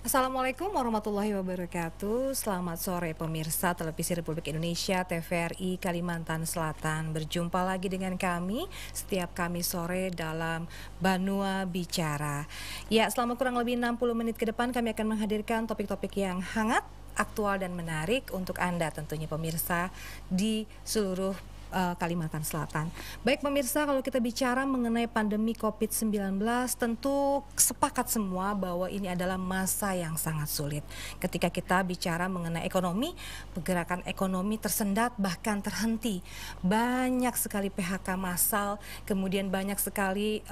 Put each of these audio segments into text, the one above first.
Assalamualaikum warahmatullahi wabarakatuh. Selamat sore pemirsa Televisi Republik Indonesia TVRI Kalimantan Selatan. Berjumpa lagi dengan kami setiap Kamis sore dalam Banua Bicara. Ya, selama kurang lebih 60 menit ke depan kami akan menghadirkan topik-topik yang hangat, aktual dan menarik untuk Anda tentunya pemirsa di seluruh Kalimantan Selatan. Baik pemirsa, kalau kita bicara mengenai pandemi COVID-19, tentu sepakat semua bahwa ini adalah masa yang sangat sulit. Ketika kita bicara mengenai ekonomi, pergerakan ekonomi tersendat bahkan terhenti. Banyak sekali PHK massal, kemudian banyak sekali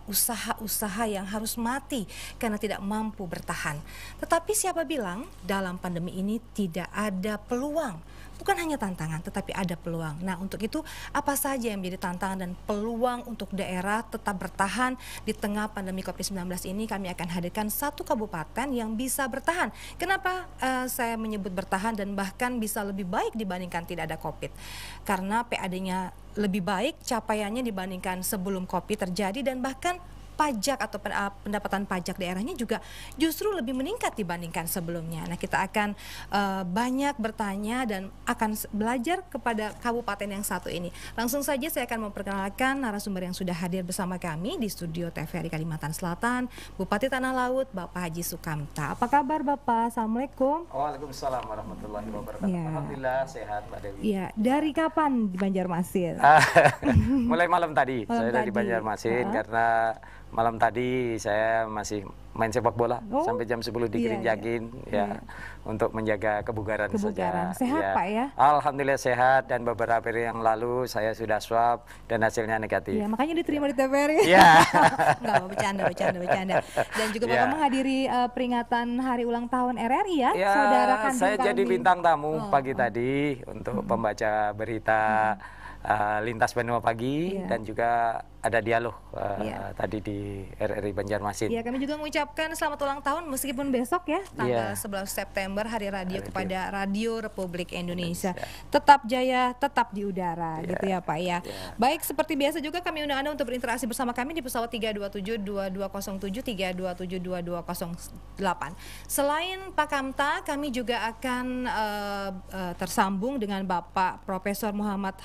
usaha-usaha yang harus mati karena tidak mampu bertahan. Tetapi siapa bilang dalam pandemi ini tidak ada peluang? Bukan hanya tantangan, tetapi ada peluang. Nah, untuk itu apa saja yang menjadi tantangan dan peluang untuk daerah tetap bertahan di tengah pandemi COVID-19 ini? Kami akan hadirkan satu kabupaten yang bisa bertahan. Kenapa saya menyebut bertahan dan bahkan bisa lebih baik dibandingkan tidak ada COVID? Karena PAD-nya lebih baik capaiannya dibandingkan sebelum COVID terjadi, dan bahkan pajak atau pendapatan pajak daerahnya juga justru lebih meningkat dibandingkan sebelumnya. Nah, kita akan banyak bertanya dan akan belajar kepada kabupaten yang satu ini. Langsung saja saya akan memperkenalkan narasumber yang sudah hadir bersama kami di studio TVRI Kalimantan Selatan, Bupati Tanah Laut, Bapak Haji Sukamta. Apa kabar Bapak? Assalamualaikum. Waalaikumsalam warahmatullahi wabarakatuh. Ya. Alhamdulillah sehat Mbak Dewi. Iya, dari kapan di Banjarmasin? Mulai malam tadi saya dari tadi. Banjarmasin karena malam tadi saya masih main sepak bola sampai jam 10 di Gerinjagin untuk menjaga kebugaran saja. Sehat Pak ya? Alhamdulillah sehat, dan beberapa hari yang lalu saya sudah swab dan hasilnya negatif. Ya, makanya diterima di TVRI. Iya. Enggak, bercanda. Dan juga Bapak menghadiri peringatan hari ulang tahun RRI ya, saudara kandung saya kami. jadi bintang tamu pagi tadi untuk pembaca berita lintas benua pagi, dan juga ada dialog tadi di RRI Banjarmasin. Iya, kami juga mengucapkan selamat ulang tahun meskipun besok ya, tanggal 11 September Hari Radio kepada Radio Republik Indonesia. Tetap jaya, tetap di udara gitu ya Pak ya. Baik, seperti biasa juga kami undang Anda untuk berinteraksi bersama kami di pesawat 327-2207, 327-2208. Selain Pak Kamta, kami juga akan tersambung dengan Bapak Profesor Muhammad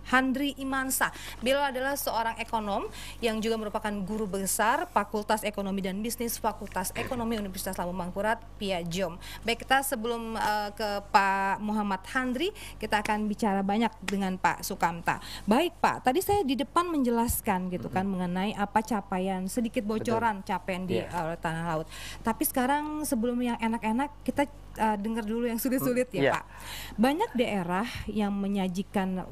Handri Imansa. Beliau adalah seorang ekonom yang juga merupakan guru besar Fakultas Ekonomi dan Bisnis Fakultas Ekonomi Universitas Lambung Mangkurat Piajom. Baik, kita sebelum ke Pak Muhammad Handri, kita akan bicara banyak dengan Pak Sukamta. Baik Pak, tadi saya di depan menjelaskan gitu kan mengenai apa capaian, sedikit bocoran capaian di Tanah Laut. Tapi sekarang sebelum yang enak-enak, kita dengar dulu yang sulit-sulit ya Pak. Banyak daerah yang menyajikan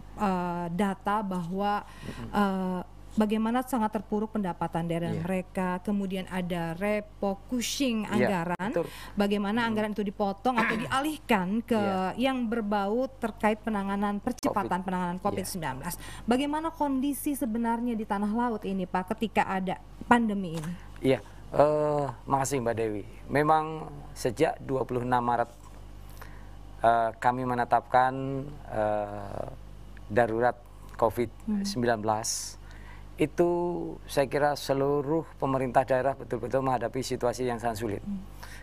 data bahwa bagaimana sangat terpuruk pendapatan daerah mereka, kemudian ada refocusing anggaran, bagaimana anggaran itu dipotong atau dialihkan ke yang berbau terkait percepatan penanganan COVID-19. Bagaimana kondisi sebenarnya di Tanah Laut ini Pak ketika ada pandemi ini? Iya. Makasih Mbak Dewi. Memang sejak 26 Maret kami menetapkan darurat COVID-19. Itu saya kira seluruh pemerintah daerah betul-betul menghadapi situasi yang sangat sulit.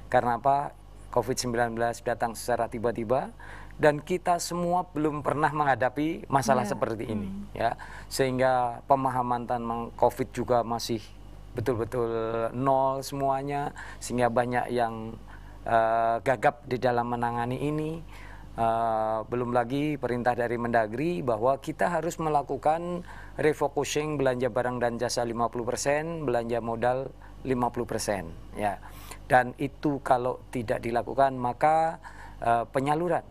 Karena apa? COVID-19 datang secara tiba-tiba, dan kita semua belum pernah menghadapi masalah seperti ini ya. Sehingga pemahaman tentang COVID juga masih betul-betul nol semuanya, sehingga banyak yang gagap di dalam menangani ini. Belum lagi perintah dari Mendagri bahwa kita harus melakukan refocusing belanja barang dan jasa 50%, belanja modal 50% ya. Dan itu kalau tidak dilakukan maka penyaluran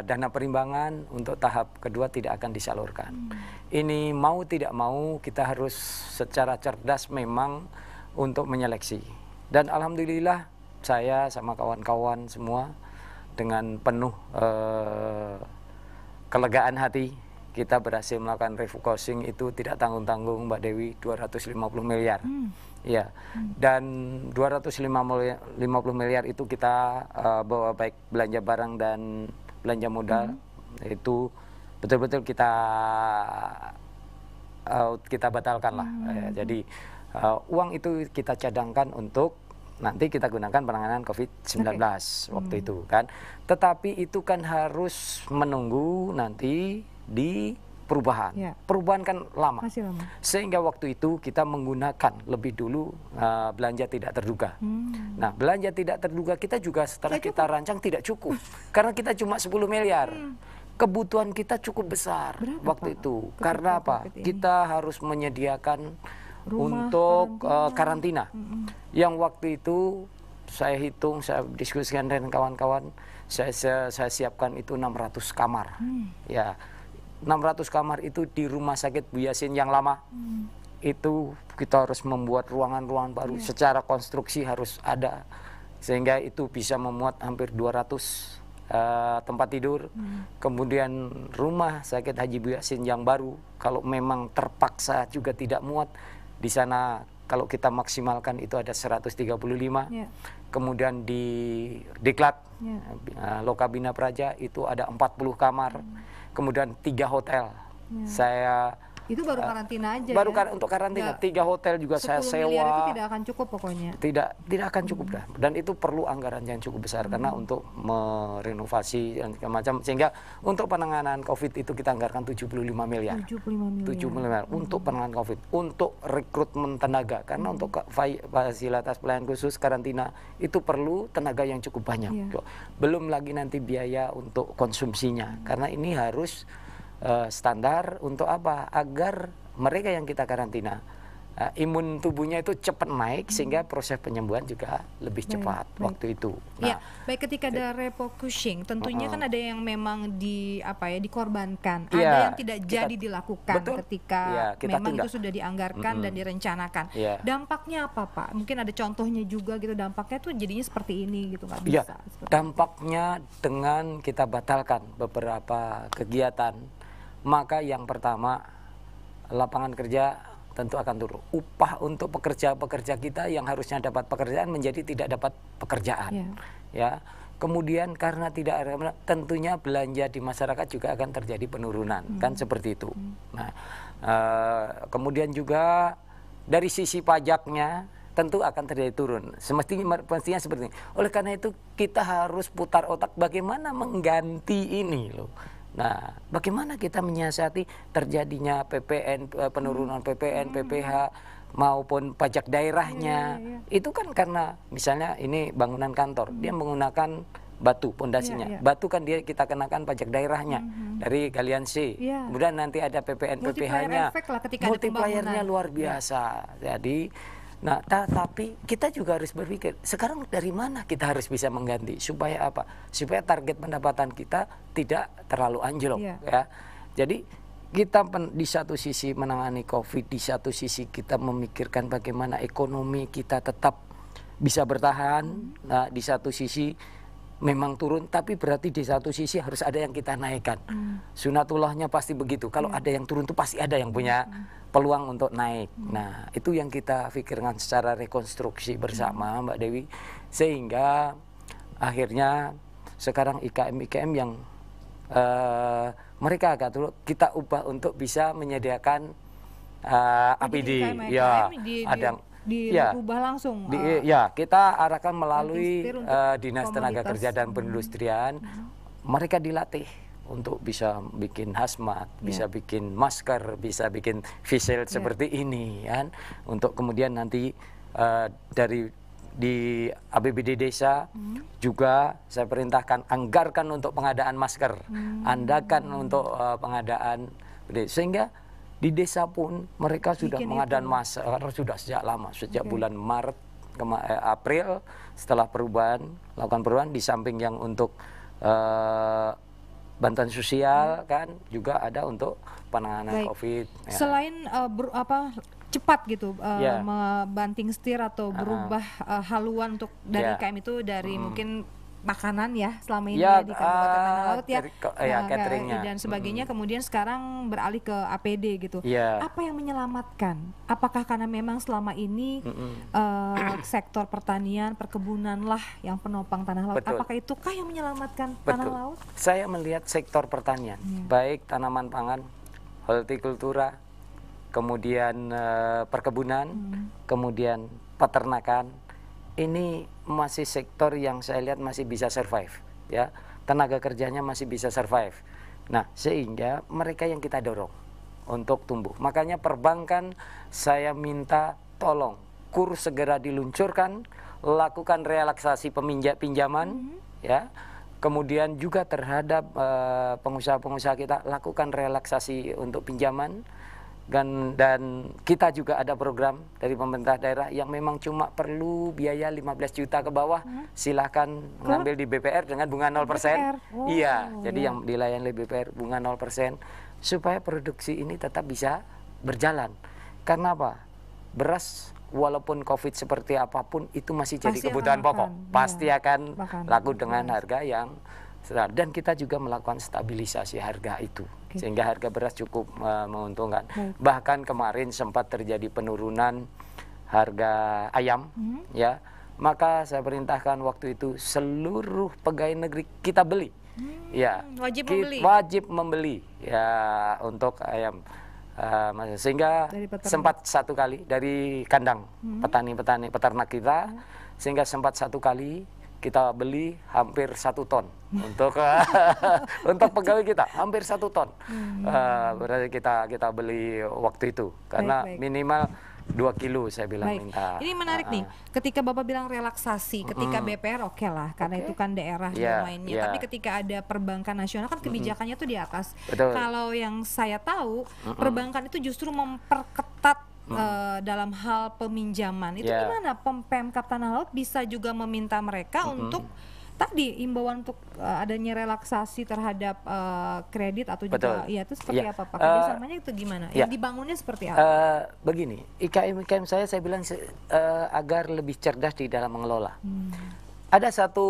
dana perimbangan untuk tahap kedua tidak akan disalurkan. Ini mau tidak mau kita harus secara cerdas memang untuk menyeleksi. Dan alhamdulillah saya sama kawan-kawan semua dengan penuh kelegaan hati kita berhasil melakukan refocusing itu tidak tanggung-tanggung Mbak Dewi, 250 miliar. Ya, dan 250 miliar itu kita bawa baik belanja barang dan belanja modal itu betul-betul kita batalkan lah. Jadi uang itu kita cadangkan untuk nanti kita gunakan penanganan COVID-19 waktu itu kan. Tetapi itu kan harus menunggu nanti di perubahan. Perubahan kan lama. Masih lama. Sehingga waktu itu kita menggunakan lebih dulu belanja tidak terduga. Nah, belanja tidak terduga kita juga setelah kita rancang tidak cukup. Karena kita cuma 10 miliar. Kebutuhan kita cukup besar. Berapa, waktu Pak, itu. Karena apa? Kita harus menyediakan untuk karantina. Yang waktu itu saya hitung, saya diskusikan dengan kawan-kawan, saya siapkan itu 600 kamar. Ya, 600 kamar itu di Rumah Sakit Bu Yasin yang lama. Itu kita harus membuat ruangan-ruangan baru, secara konstruksi harus ada. Sehingga itu bisa memuat hampir 200 tempat tidur. Kemudian Rumah Sakit Haji Bu Yasin yang baru, kalau memang terpaksa juga tidak muat, di sana kalau kita maksimalkan itu ada 135. Kemudian di Diklat, Lokabina Praja itu ada 40 kamar. Kemudian 3 hotel. Saya itu baru karantina aja. Baru untuk karantina. 3 hotel juga saya sewa. 10 miliar itu tidak akan cukup pokoknya. Tidak akan cukup dah. Dan itu perlu anggaran yang cukup besar karena untuk merenovasi dan segala macam. Sehingga untuk penanganan COVID itu kita anggarkan 75 miliar. 75 miliar untuk penanganan COVID, untuk rekrutmen tenaga. Karena untuk fasilitas pelayanan khusus karantina itu perlu tenaga yang cukup banyak. Belum lagi nanti biaya untuk konsumsinya. Karena ini harus standar untuk apa? Agar mereka yang kita karantina imun tubuhnya itu cepat naik sehingga proses penyembuhan juga lebih cepat waktu itu. Nah, baik ketika ada refocusing, tentunya kan ada yang memang dikorbankan, ada yang tidak jadi dilakukan ketika memang itu sudah dianggarkan dan direncanakan. Dampaknya apa, Pak? Mungkin ada contohnya juga gitu, dampaknya tuh jadinya seperti ini gitu, nggak bisa. Dampaknya dengan kita batalkan beberapa kegiatan, maka yang pertama lapangan kerja tentu akan turun. Upah untuk pekerja-pekerja kita yang harusnya dapat pekerjaan menjadi tidak dapat pekerjaan. Ya. Kemudian karena tidak ada, tentunya belanja di masyarakat juga akan terjadi penurunan, kan seperti itu. Nah, kemudian juga dari sisi pajaknya tentu akan terjadi turun. Semestinya seperti ini. Oleh karena itu kita harus putar otak bagaimana mengganti ini loh. Nah, bagaimana kita menyiasati terjadinya PPN, penurunan PPN, PPH maupun pajak daerahnya. Itu kan karena misalnya ini bangunan kantor, dia menggunakan batu pondasinya. Batu kan kita kenakan pajak daerahnya dari galian C. Kemudian nanti ada PPN, PPH-nya. Multipliernya luar biasa. Jadi tapi kita juga harus berpikir, sekarang dari mana kita harus bisa mengganti supaya apa? Supaya target pendapatan kita tidak terlalu anjlok ya. Jadi kita di satu sisi menangani COVID, di satu sisi kita memikirkan bagaimana ekonomi kita tetap bisa bertahan. Nah, di satu sisi memang turun, tapi berarti di satu sisi harus ada yang kita naikkan. Sunatullahnya pasti begitu. Kalau ada yang turun itu pasti ada yang punya peluang untuk naik. Nah, itu yang kita pikirkan secara rekonstruksi bersama, Mbak Dewi, sehingga akhirnya sekarang IKM-IKM yang mereka agak turun, kita ubah untuk bisa menyediakan APD. Ada dirubah langsung. Kita arahkan melalui Dinas Tenaga Kerja dan Perindustrian. Mereka dilatih untuk bisa bikin hazmat, bisa bikin masker, bisa bikin face shield seperti ini kan. Untuk kemudian nanti di APBD desa juga saya perintahkan anggarkan untuk pengadaan masker, anggarkan untuk pengadaan, sehingga di desa pun mereka sudah pengadaan masker sudah sejak lama, sejak bulan Maret April setelah lakukan perubahan di samping yang untuk bantuan sosial kan juga ada untuk penanganan COVID. Selain cepat gitu membanting setir atau berubah haluan untuk dari IKM itu dari mungkin makanan ya selama ini di Kabupaten Tanah Laut cateringnya dan sebagainya, kemudian sekarang beralih ke APD gitu. Apa yang menyelamatkan? Apakah karena memang selama ini sektor pertanian, perkebunan lah yang penopang Tanah Laut? Apakah itukah yang menyelamatkan Tanah Laut? Saya melihat sektor pertanian, baik tanaman pangan, hortikultura, kemudian perkebunan, kemudian peternakan, ini masih sektor yang saya lihat masih bisa survive, ya, tenaga kerjanya masih bisa survive. Nah, sehingga mereka yang kita dorong untuk tumbuh. Makanya perbankan saya minta tolong kurs segera diluncurkan, lakukan relaksasi pinjaman, ya. Kemudian juga terhadap pengusaha-pengusaha kita lakukan relaksasi untuk pinjaman. Dan kita juga ada program dari pemerintah daerah yang memang cuma perlu biaya 15 juta ke bawah, silahkan ngambil di BPR dengan bunga 0%. Oh, iya, jadi yang dilayani oleh BPR bunga 0%, supaya produksi ini tetap bisa berjalan. Karena apa? Beras walaupun COVID seperti apapun itu masih jadi kebutuhan pokok. Pasti akan laku dengan harga yang sedang. Dan kita juga melakukan stabilisasi harga itu. Sehingga harga beras cukup menguntungkan. Bahkan kemarin sempat terjadi penurunan harga ayam, ya. Maka saya perintahkan waktu itu seluruh pegawai negeri kita beli, ya. Wajib membeli, ya, untuk ayam. Sehingga sempat satu kali dari kandang petani-petani peternak kita, sehingga sempat satu kali kita beli hampir 1 ton untuk untuk pegawai kita, hampir 1 ton. Berarti kita beli waktu itu karena minimal 2 kilo saya bilang minta. Ini menarik nih, ketika Bapak bilang relaksasi, ketika BPR oke lah, karena itu kan daerah domainnya. Tapi ketika ada perbankan nasional kan kebijakannya tuh di atas. Kalau yang saya tahu, perbankan itu justru memperketat dalam hal peminjaman. Itu gimana Pemkab Tanah Laut bisa juga meminta mereka untuk tadi imbauan untuk adanya relaksasi terhadap kredit atau juga itu seperti apa Pak? Kerjasamanya itu gimana? Yang dibangunnya seperti apa? Begini, IKM saya bilang agar lebih cerdas di dalam mengelola. Ada satu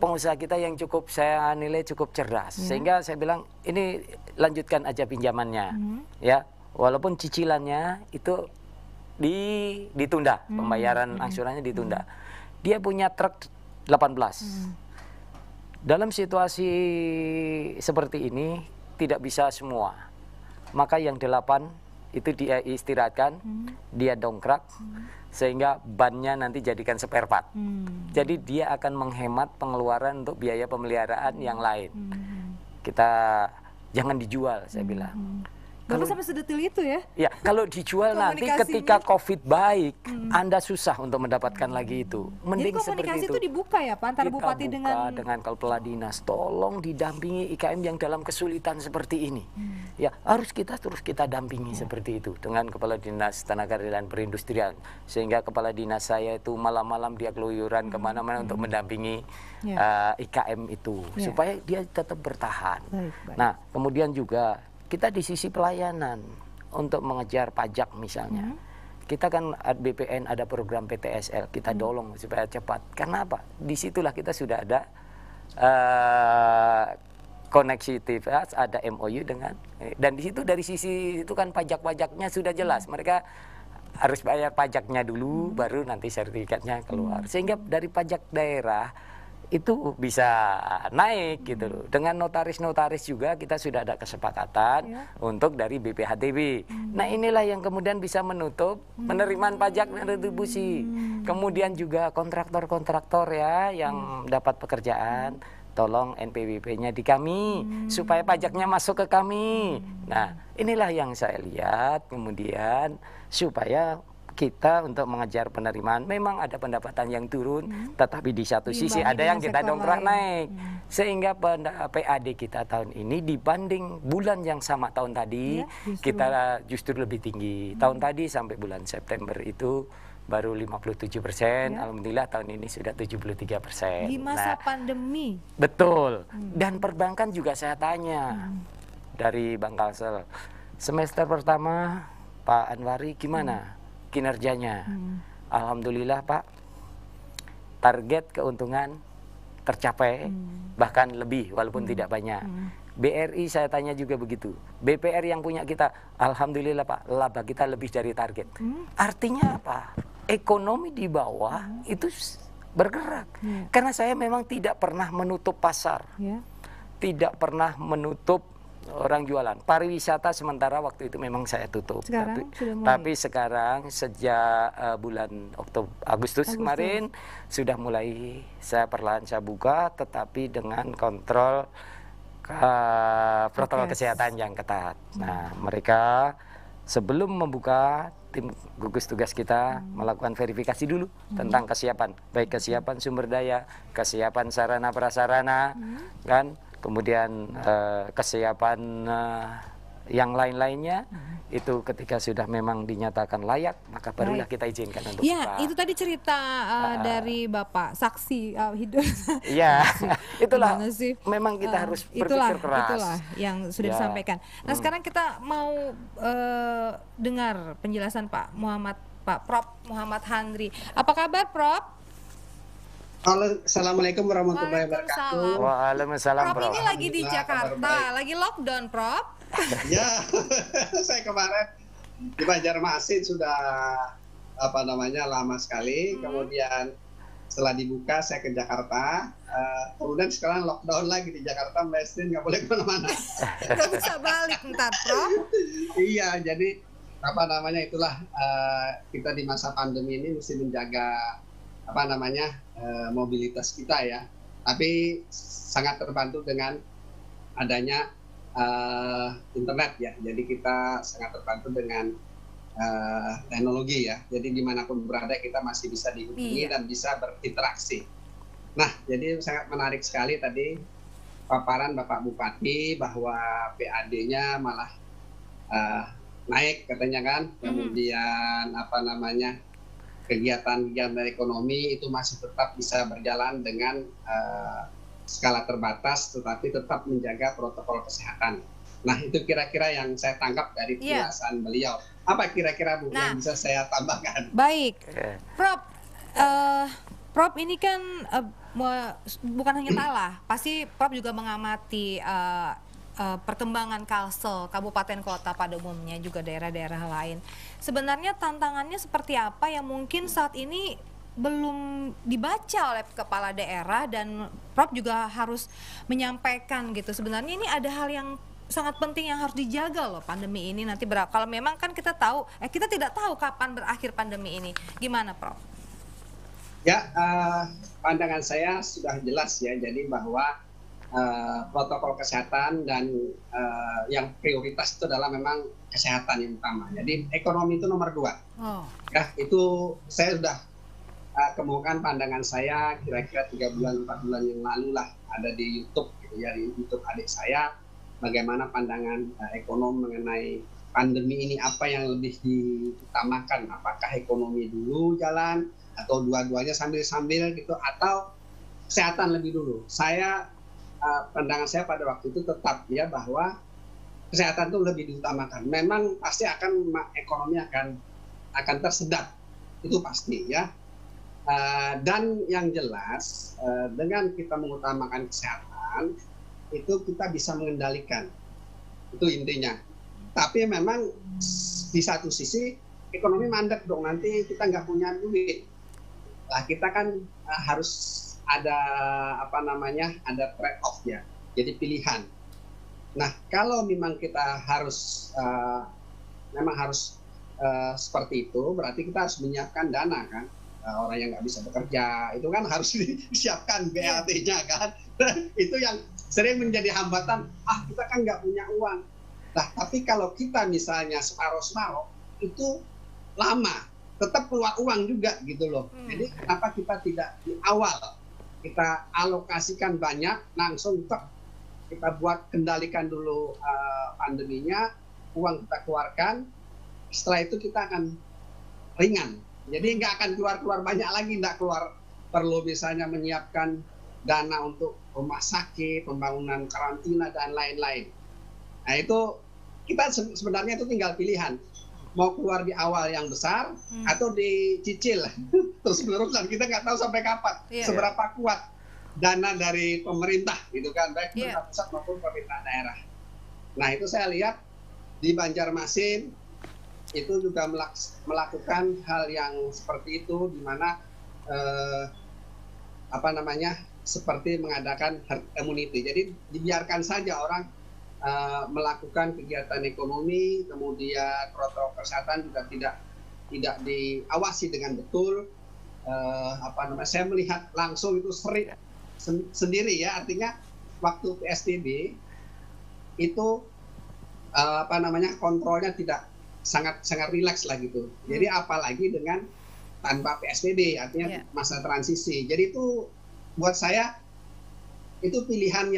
pengusaha kita yang cukup saya nilai cukup cerdas, sehingga saya bilang ini lanjutkan aja pinjamannya, ya. Walaupun cicilannya itu ditunda, pembayaran angsurannya ditunda. Dia punya truk 18. Dalam situasi seperti ini tidak bisa semua. Maka yang 8 itu dia istirahatkan, dia dongkrak, sehingga bannya nanti jadikan spare part. Jadi dia akan menghemat pengeluaran untuk biaya pemeliharaan yang lain. Kita jangan dijual, saya bilang. Bapak sampai sedetil itu ya? Ya, kalau dijual nanti ketika COVID baik, Anda susah untuk mendapatkan lagi itu. Mending jadi komunikasi itu dibuka ya Pak, antara Bupati dengan Kepala Dinas. Tolong didampingi IKM yang dalam kesulitan seperti ini. Ya, harus terus kita dampingi seperti itu dengan Kepala Dinas Tenaga Kerja dan Perindustrian. Sehingga Kepala Dinas saya itu malam-malam dia keluyuran kemana-mana untuk mendampingi IKM itu. Supaya dia tetap bertahan. Nah, kemudian juga kita di sisi pelayanan untuk mengejar pajak misalnya. Kita kan BPN ada program PTSL, kita dorong supaya cepat. Karena apa? Disitulah kita sudah ada koneksivitas, ada MOU dengan, dan di situ dari sisi itu kan pajak-pajaknya sudah jelas. Mereka harus bayar pajaknya dulu, baru nanti sertifikatnya keluar. Sehingga dari pajak daerah itu bisa naik gitu loh. Dengan notaris-notaris juga kita sudah ada kesepakatan untuk dari BPHTB. Nah, inilah yang kemudian bisa menutup penerimaan pajak dan retribusi. Kemudian juga kontraktor-kontraktor ya yang dapat pekerjaan, tolong NPWP-nya di kami supaya pajaknya masuk ke kami. Nah, inilah yang saya lihat kemudian supaya kita untuk mengejar penerimaan. Memang ada pendapatan yang turun, tetapi di satu sisi ada yang kita dongkrak naik. Sehingga PAD kita tahun ini dibanding bulan yang sama tahun tadi, kita justru lebih tinggi. Tahun tadi sampai bulan September itu baru 57%, alhamdulillah tahun ini sudah 73%. Di masa pandemi. Betul. Dan perbankan juga saya tanya dari Bank Kalsel, semester pertama Pak Anwari gimana kinerjanya? Alhamdulillah Pak, target keuntungan tercapai, bahkan lebih walaupun tidak banyak. BRI saya tanya juga begitu. BPR yang punya kita, alhamdulillah Pak, laba kita lebih dari target. Artinya apa? Ekonomi di bawah itu bergerak. Karena saya memang tidak pernah menutup pasar, tidak pernah menutup orang jualan. Pariwisata sementara waktu itu memang saya tutup. Sekarang sudah mulai? Tapi sekarang sejak bulan Agustus kemarin sudah mulai saya perlahan saya buka, tetapi dengan kontrol protokol kesehatan yang ketat. Nah, mereka sebelum membuka, tim gugus tugas kita melakukan verifikasi dulu tentang kesiapan, baik kesiapan sumber daya, kesiapan sarana prasarana, kan, kemudian kesiapan yang lain-lainnya. Itu ketika sudah memang dinyatakan layak, maka barulah kita izinkan untuk ya, buka. itu tadi cerita dari Bapak saksi hidup. Iya, itulah Gimana sih? memang kita harus berpikir keras. Itulah yang sudah disampaikan. Nah, sekarang kita mau dengar penjelasan Pak Prof Muhammad Handri. Apa kabar, Prof? Halo, assalamualaikum warahmatullahi wabarakatuh. Waalaikumsalam, Prof ini lagi di Jakarta, lagi lockdown, Prof. Ya, saya kemarin di Banjarmasin sudah lama sekali. Kemudian setelah dibuka saya ke Jakarta. Kemudian sekarang lockdown lagi di Jakarta, Mbak Estrin nggak boleh kemana-mana. Nggak bisa balik ntar, Prof. Iya, jadi itulah kita di masa pandemi ini mesti menjaga mobilitas kita ya. Tapi sangat terbantu dengan adanya internet ya, jadi kita sangat terbantu dengan teknologi ya. Jadi dimanapun berada kita masih bisa dihubungi dan bisa berinteraksi. Nah, jadi sangat menarik sekali tadi paparan Bapak Bupati bahwa PAD-nya malah naik katanya kan. Kemudian kegiatan-kegiatan ekonomi itu masih tetap bisa berjalan dengan skala terbatas, tetapi tetap menjaga protokol kesehatan. Nah, itu kira-kira yang saya tangkap dari penjelasan beliau. Apa kira-kira Bu yang bisa saya tambahkan? Baik, Prof. Prof ini kan bukan hanya Talah, pasti Prof juga mengamati perkembangan Kalsel, kabupaten kota pada umumnya, juga daerah-daerah lain. Sebenarnya tantangannya seperti apa yang mungkin saat ini belum dibaca oleh kepala daerah, dan Prof juga harus menyampaikan gitu. Sebenarnya ini ada hal yang sangat penting yang harus dijaga loh, pandemi ini nanti kalau memang kan kita tahu, kita tidak tahu kapan berakhir pandemi ini. Gimana, Prof? Ya, pandangan saya sudah jelas ya, jadi bahwa protokol kesehatan dan yang prioritas itu adalah memang kesehatan yang utama. Jadi ekonomi itu nomor 2. Ya, itu saya sudah kemukakan pandangan saya kira-kira 3 bulan 4 bulan yang lalu lah, ada di YouTube gitu ya, di YouTube adik saya, bagaimana pandangan ekonom mengenai pandemi ini, apa yang lebih diutamakan, apakah ekonomi dulu jalan atau dua-duanya sambil-sambil gitu, atau kesehatan lebih dulu. Pandangan saya pada waktu itu tetap ya bahwa kesehatan itu lebih diutamakan. Memang pasti ekonomi akan tersedat, itu pasti ya. Dan yang jelas dengan kita mengutamakan kesehatan itu kita bisa mengendalikan, itu intinya. Tapi memang di satu sisi ekonomi mandek dong, nanti kita nggak punya duit. Lah kita kan harus ada ada trade off ya, jadi pilihan. Nah, kalau memang kita harus seperti itu, berarti kita harus menyiapkan dana kan. Orang yang nggak bisa bekerja itu kan harus disiapkan BLT-nya kan. Itu yang sering menjadi hambatan, kita kan nggak punya uang. Nah, tapi kalau kita misalnya separuh-separuh itu lama, tetap keluar uang juga gitu loh. Jadi kenapa kita tidak di awal kita alokasikan banyak, langsung kita buat kendalikan dulu pandeminya, uang kita keluarkan, setelah itu kita akan ringan. Jadi nggak akan keluar banyak lagi, nggak perlu misalnya menyiapkan dana untuk rumah sakit, pembangunan karantina dan lain-lain. Nah itu kita sebenarnya itu tinggal pilihan, mau keluar di awal yang besar atau dicicil terus menerus, kita nggak tahu sampai kapan, seberapa kuat dana dari pemerintah gitu kan, baik pemerintah pusat maupun pemerintah daerah. Nah itu saya lihat di Banjarmasin itu juga melakukan hal yang seperti itu, di mana seperti mengadakan herd immunity. Jadi dibiarkan saja orang melakukan kegiatan ekonomi, kemudian protokol kesehatan juga tidak diawasi dengan betul. Saya melihat langsung itu sendiri ya, artinya waktu PSBB itu kontrolnya tidak sangat rileks lah gitu. Jadi apalagi dengan tanpa PSBB, artinya masa transisi. Jadi itu buat saya itu pilihan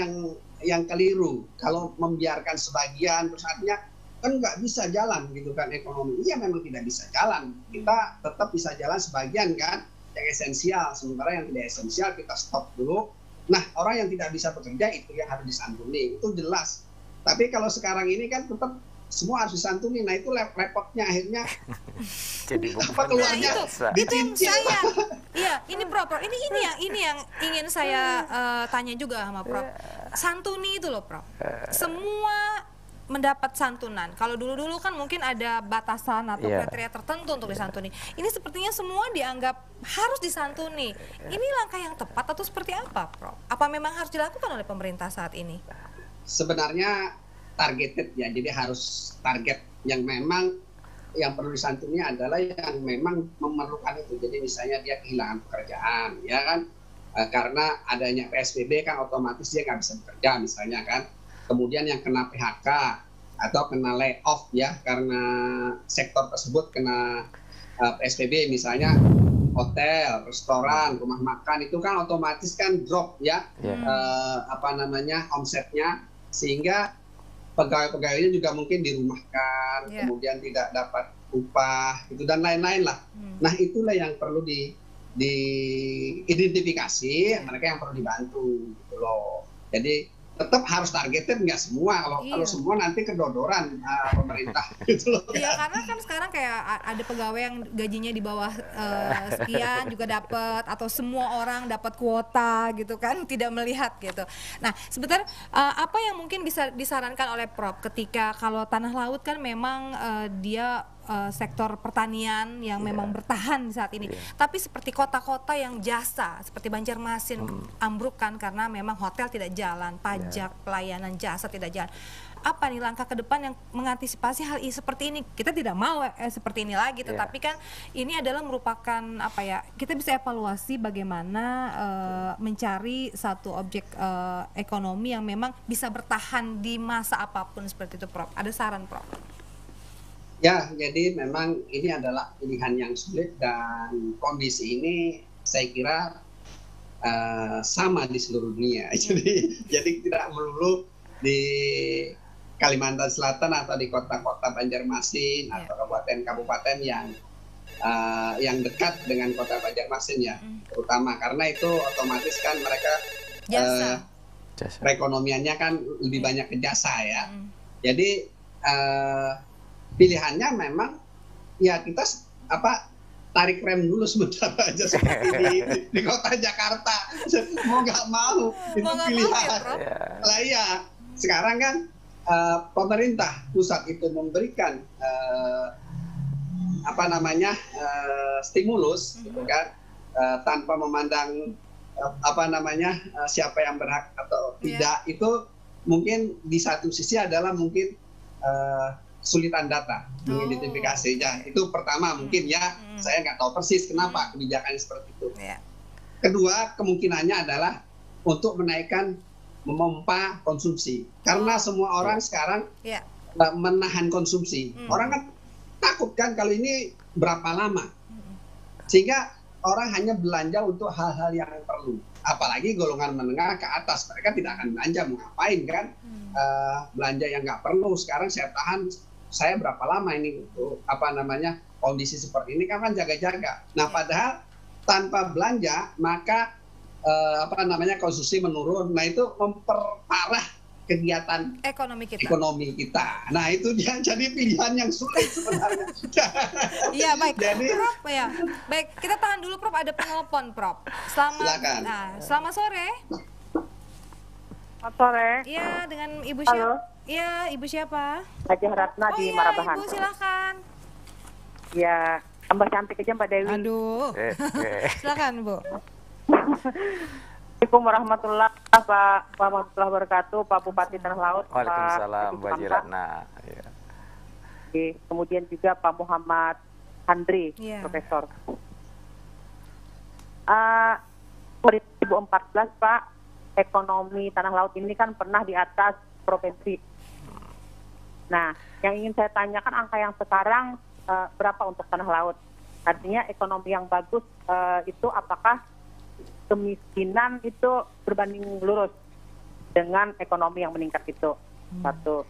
yang keliru. Kalau membiarkan sebagian, terus artinya kan nggak bisa jalan gitu kan ekonomi. Iya memang tidak bisa jalan. Kita tetap bisa jalan sebagian kan, yang esensial. Sementara yang tidak esensial kita stop dulu. Nah, orang yang tidak bisa bekerja itu yang harus disantuni. Itu jelas. Tapi kalau sekarang ini kan tetap semua harus disantuni. Nah, itu repotnya akhirnya. Jadi keluarnya itu yang saya. Iya, ini Prof. Ini yang ingin saya tanya juga sama Prof. Santuni itu loh, Prof. Semua mendapat santunan. Kalau dulu-dulu kan mungkin ada batasan atau kriteria tertentu untuk disantuni. Ini sepertinya semua dianggap harus disantuni. Ini langkah yang tepat atau seperti apa, Prof? Apa memang harus dilakukan oleh pemerintah saat ini? Sebenarnya targeted ya, jadi harus target yang memang yang perlu disantuni adalah yang memang memerlukan itu. Jadi misalnya dia kehilangan pekerjaan, ya kan? Karena adanya PSBB kan otomatis dia nggak bisa bekerja misalnya kan. Kemudian yang kena PHK atau kena layoff ya karena sektor tersebut kena PSBB, misalnya hotel, restoran, rumah makan itu kan otomatis kan drop ya omsetnya, sehingga pegawai-pegawainya juga mungkin dirumahkan, kemudian tidak dapat upah itu dan lain-lain lah. Nah itulah yang perlu diidentifikasi, mereka yang perlu dibantu gitu loh. Jadi tetap harus targeted, nggak semua. Kalau semua nanti kedodoran pemerintah gitu loh. Iya, karena kan sekarang kayak ada pegawai yang gajinya di bawah sekian juga dapat, atau semua orang dapat kuota gitu kan, tidak melihat gitu. Nah, sebentar apa yang mungkin bisa disarankan oleh Prof ketika kalau tanah laut kan memang dia sektor pertanian yang memang bertahan saat ini. Tapi seperti kota-kota yang jasa seperti Banjarmasin ambruk kan karena memang hotel tidak jalan, pajak, pelayanan jasa tidak jalan. Apa nih langkah ke depan yang mengantisipasi hal seperti ini? Kita tidak mau seperti ini lagi, tetapi kan ini adalah merupakan kita bisa evaluasi bagaimana mencari satu objek ekonomi yang memang bisa bertahan di masa apapun seperti itu, Prof. Ada saran, Prof? Ya, jadi memang ini adalah pilihan yang sulit dan kondisi ini saya kira sama di seluruh dunia. Jadi tidak melulu di Kalimantan Selatan atau di kota-kota Banjarmasin atau kabupaten-kabupaten yang dekat dengan kota Banjarmasin ya, terutama karena itu otomatis kan mereka perekonomiannya kan lebih banyak ke jasa ya. Jadi pilihannya memang ya kita tarik rem dulu sebentar aja seperti di kota Jakarta. Mau nggak mau itu pilihan. Lah iya, sekarang kan pemerintah pusat itu memberikan stimulus gitu kan, tanpa memandang siapa yang berhak atau tidak. Itu mungkin di satu sisi adalah mungkin kesulitan data mengidentifikasinya. Itu pertama mungkin ya, saya nggak tahu persis kenapa kebijakannya seperti itu. Kedua, kemungkinannya adalah untuk menaikkan memompa konsumsi, karena semua orang sekarang menahan konsumsi. Orang kan takut kan kalau ini berapa lama, sehingga orang hanya belanja untuk hal-hal yang perlu. Apalagi golongan menengah ke atas, mereka tidak akan belanja, mau ngapain kan? Belanja yang nggak perlu. Sekarang saya tahan, saya berapa lama ini untuk kondisi seperti ini kan jaga-jaga. Nah, padahal tanpa belanja maka konsumsi menurun. Nah, itu memperparah kegiatan ekonomi kita. Nah, itu dia jadi pilihan yang sulit sebenarnya. Iya, baik. Jadi, Prof, ya. Baik, kita tahan dulu, Prof. Ada penelpon, Prof. Silakan. Selamat sore. Selamat sore. Iya, dengan Ibu siapa? Iya, Ibu siapa? Haji Ratna di Marabahan. Ibu silakan. Ya, tambah cantik aja Mbak Dewi. Aduh. Silakan, Bu. Assalamualaikum warahmatullahi Pak warahmatullahi wabarakatuh, Pak Bupati Tanah Laut, Waalaikumsalam, Pak Bu Haji Ratna. Ya. kemudian juga Pak Muhammad Handri, Iya. Profesor. 2014 Pak, ekonomi Tanah Laut ini kan pernah di atas provinsi. Nah, yang ingin saya tanyakan angka yang sekarang berapa untuk Tanah Laut? Artinya ekonomi yang bagus itu apakah kemiskinan itu berbanding lurus dengan ekonomi yang meningkat itu? Satu.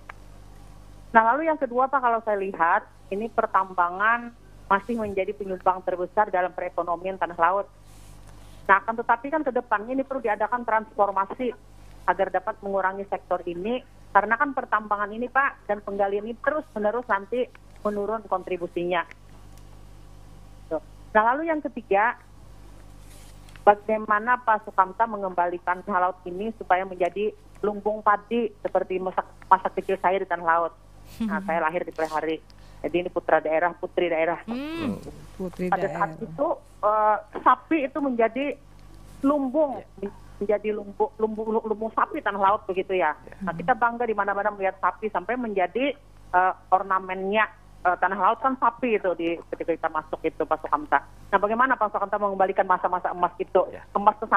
Nah, lalu yang kedua Pak, kalau saya lihat ini pertambangan masih menjadi penyumbang terbesar dalam perekonomian Tanah Laut. Nah, akan tetapi kan ke depannya ini perlu diadakan transformasi agar dapat mengurangi sektor ini, karena kan pertambangan ini Pak dan penggalian ini terus-menerus nanti menurun kontribusinya. Tuh. Nah, lalu yang ketiga, bagaimana Pak Sukamta mengembalikan Tanah Laut ini supaya menjadi lumbung padi seperti masa kecil saya di Tanah Laut. Nah, saya lahir di Pelihari. Jadi ini putri daerah. Putri Pada daerah. saat itu sapi itu menjadi lumbung, menjadi lumbung sapi Tanah Laut begitu ya. Nah, kita bangga di mana-mana melihat sapi sampai menjadi ornamennya Tanah Laut kan sapi itu ketika kita masuk itu Pak Sukamta. Nah, bagaimana Pak Sukamta mengembalikan masa-masa emas itu? Emas itu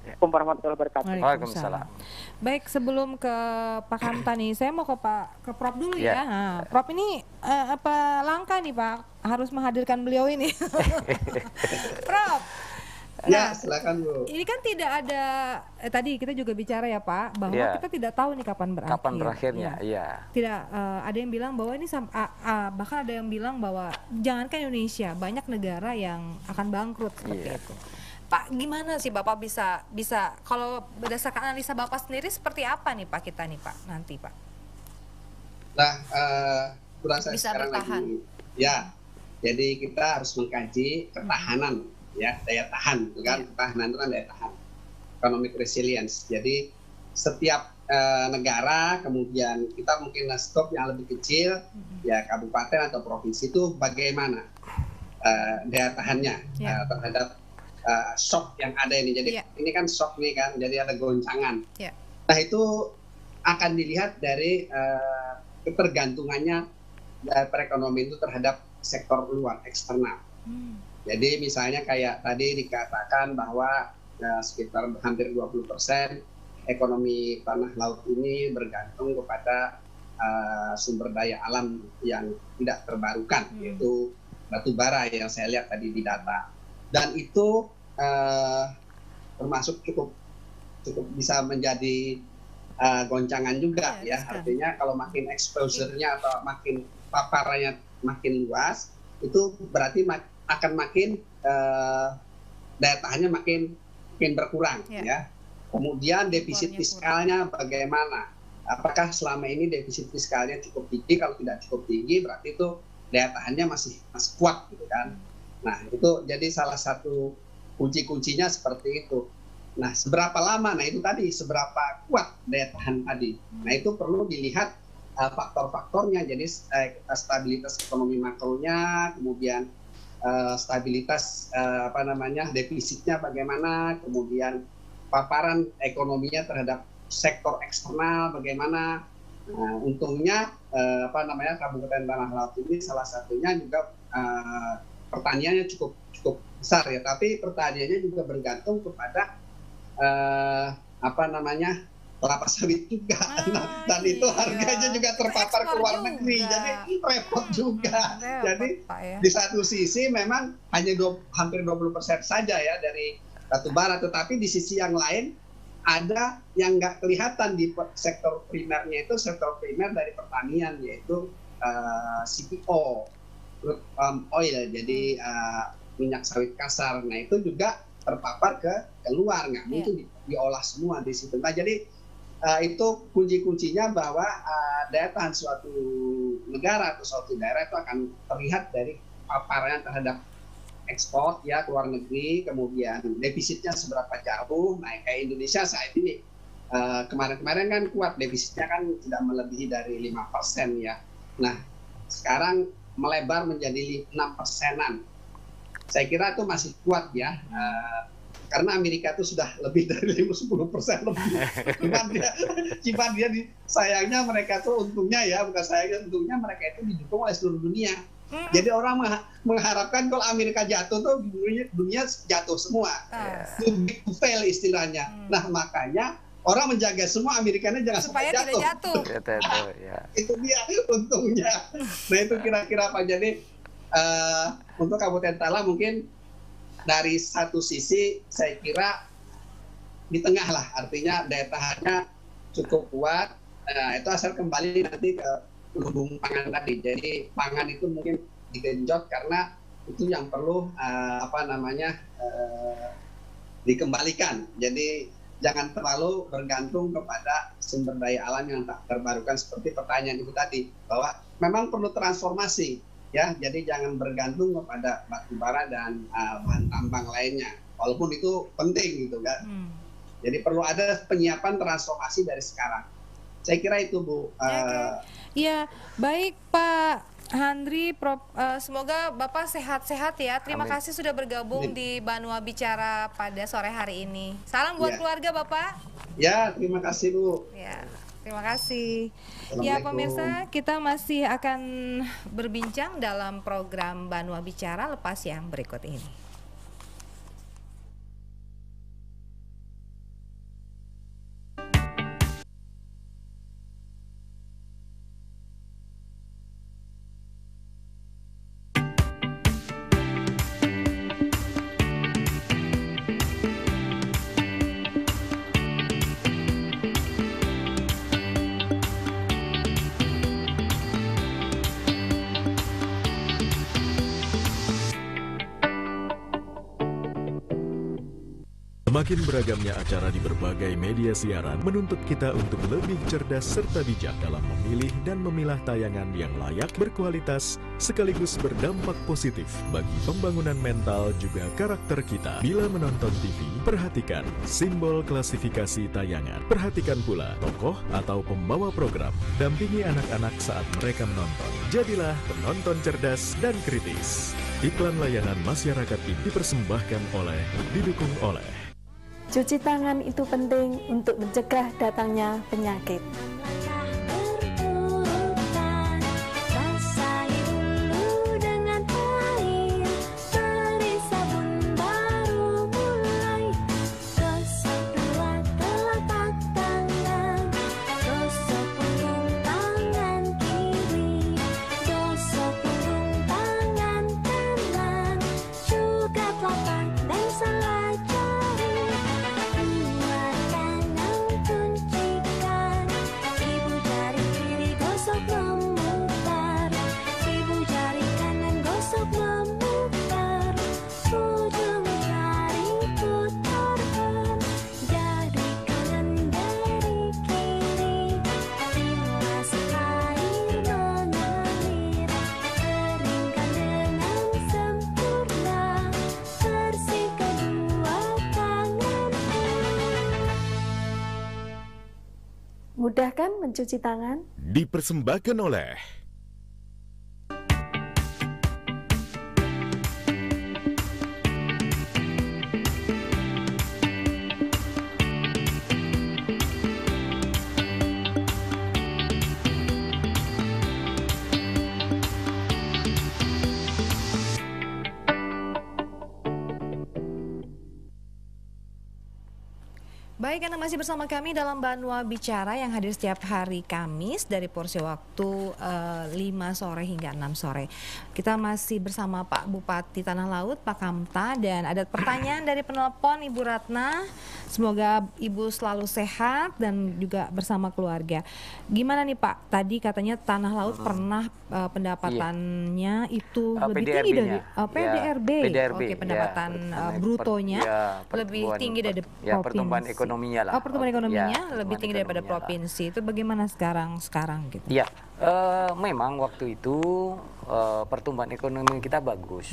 Assalamualaikum warahmatullahi wabarakatuh. Waalaikumsalam. Baik, sebelum ke Pak Kamta nih, saya mau ke Prof dulu ya. Nah, Prof ini apa langkah nih Pak harus menghadirkan beliau ini? Prof. Ya, silakan Bu. Ini kan tidak ada tadi kita juga bicara ya Pak bahwa kita tidak tahu nih kapan berakhir. Kapan berakhirnya? Iya. Tidak ada yang bilang bahwa ini bahkan ada yang bilang bahwa jangankan Indonesia, banyak negara yang akan bangkrut seperti itu. Pak, gimana sih Bapak bisa kalau berdasarkan analisa Bapak sendiri seperti apa nih Pak kita nih Pak nanti Pak? Nah, kurasa Bisa sekarang bertahan. lagi ya. Jadi kita harus mengkaji ketahanan ya, daya tahan, kan? Ketahanan itu kan daya tahan. Economic resilience. Jadi setiap negara kemudian kita mungkin skop yang lebih kecil ya kabupaten atau provinsi itu bagaimana daya tahannya terhadap shock yang ada ini. Jadi ini kan shock nih kan, jadi ada goncangan. Nah, itu akan dilihat dari ketergantungannya perekonomian itu terhadap sektor luar eksternal. Jadi misalnya kayak tadi dikatakan bahwa sekitar hampir 20% ekonomi Tanah Laut ini bergantung kepada sumber daya alam yang tidak terbarukan, yaitu batu bara yang saya lihat tadi di data. Dan itu termasuk cukup bisa menjadi goncangan juga ya. Artinya kalau makin exposure-nya atau makin paparannya makin luas, itu berarti akan makin daya tahannya makin berkurang ya. Kemudian defisit fiskalnya bagaimana? Apakah selama ini defisit fiskalnya cukup tinggi? Kalau tidak cukup tinggi berarti itu daya tahannya masih kuat gitu kan. Nah, itu jadi salah satu kunci-kuncinya seperti itu. Nah, seberapa lama? Nah, itu tadi seberapa kuat daya tahan tadi. Nah, itu perlu dilihat faktor-faktornya. Jadi stabilitas ekonomi makronya, kemudian stabilitas defisitnya bagaimana, kemudian paparan ekonominya terhadap sektor eksternal bagaimana. Nah, untungnya Kabupaten Tanah Laut ini salah satunya juga pertaniannya cukup besar ya, tapi pertaniannya juga bergantung kepada kelapa sawit juga. Dan itu harganya juga terpapar ke luar negeri, jadi repot juga. Jadi di satu sisi memang hanya hampir 20% saja ya dari batu bara, tetapi di sisi yang lain ada yang nggak kelihatan di sektor primernya, itu sektor primer dari pertanian, yaitu CPO, crude palm oil, jadi minyak sawit kasar. Nah, itu juga terpapar ke luar, nggak mungkin diolah semua di situ. Nah, jadi itu kunci-kuncinya bahwa daya tahan suatu negara atau suatu daerah itu akan terlihat dari paparannya terhadap ekspor ya ke luar negeri, kemudian defisitnya seberapa jauh. Nah, kayak Indonesia saat ini kemarin-kemarin kan kuat, defisitnya kan tidak melebihi dari 5% ya. Nah, sekarang melebar menjadi 6%-an. Saya kira itu masih kuat ya. karena Amerika itu sudah lebih dari 10% lebih. Cuman dia sayangnya mereka tuh untungnya ya, bukan sayangnya, untungnya mereka itu didukung oleh seluruh dunia. Jadi orang mengharapkan kalau Amerika jatuh tuh dunia jatuh semua. Too big to fail istilahnya. Nah makanya orang menjaga semua Amerikanya jangan supaya sampai jatuh. Tidak jatuh. Itu dia untungnya. Nah itu kira-kira Pak. Jadi untuk Kabupaten Tala mungkin dari satu sisi saya kira di tengah lah, artinya daya tahannya cukup kuat. Itu asal kembali nanti ke lumbung pangan tadi. Jadi pangan itu mungkin digenjot karena itu yang perlu dikembalikan. Jadi jangan terlalu bergantung kepada sumber daya alam yang tak terbarukan seperti pertanyaan Ibu tadi, bahwa memang perlu transformasi ya. Jadi jangan bergantung kepada batu bara dan bahan tambang lainnya, walaupun itu penting gitu kan. Jadi perlu ada penyiapan transformasi dari sekarang. Saya kira itu Bu. Ya, baik Pak Handri, semoga Bapak sehat-sehat ya. Terima kasih sudah bergabung di Banua Bicara pada sore hari ini. Salam buat keluarga Bapak. Ya, terima kasih Bu. Ya, terima kasih. Ya pemirsa, kita masih akan berbincang dalam program Banua Bicara lepas yang berikut ini. Semakin beragamnya acara di berbagai media siaran menuntut kita untuk lebih cerdas serta bijak dalam memilih dan memilah tayangan yang layak, berkualitas, sekaligus berdampak positif bagi pembangunan mental juga karakter kita. Bila menonton TV, perhatikan simbol klasifikasi tayangan. Perhatikan pula tokoh atau pembawa program. Dampingi anak-anak saat mereka menonton. Jadilah penonton cerdas dan kritis. Iklan layanan masyarakat ini dipersembahkan didukung oleh Cuci tangan itu penting untuk mencegah datangnya penyakit. Mudah kan mencuci tangan? dipersembahkan oleh Baik, Anda masih bersama kami dalam Banua Bicara yang hadir setiap hari Kamis dari porsi waktu 5 sore hingga 6 sore. Kita masih bersama Pak Bupati Tanah Laut, Pak Kamta, dan ada pertanyaan dari penelpon Ibu Ratna. Semoga Ibu selalu sehat dan juga bersama keluarga. Gimana nih Pak? Tadi katanya Tanah Laut pernah pendapatannya itu lebih tinggi dari PDRB. Oke, pendapatan brutonya lebih tinggi dari provinsi. Pertumbuhan ekonominya lah. Pertumbuhan ekonominya lebih tinggi daripada provinsi. Itu bagaimana sekarang gitu? Ya, memang waktu itu pertumbuhan ekonomi kita bagus.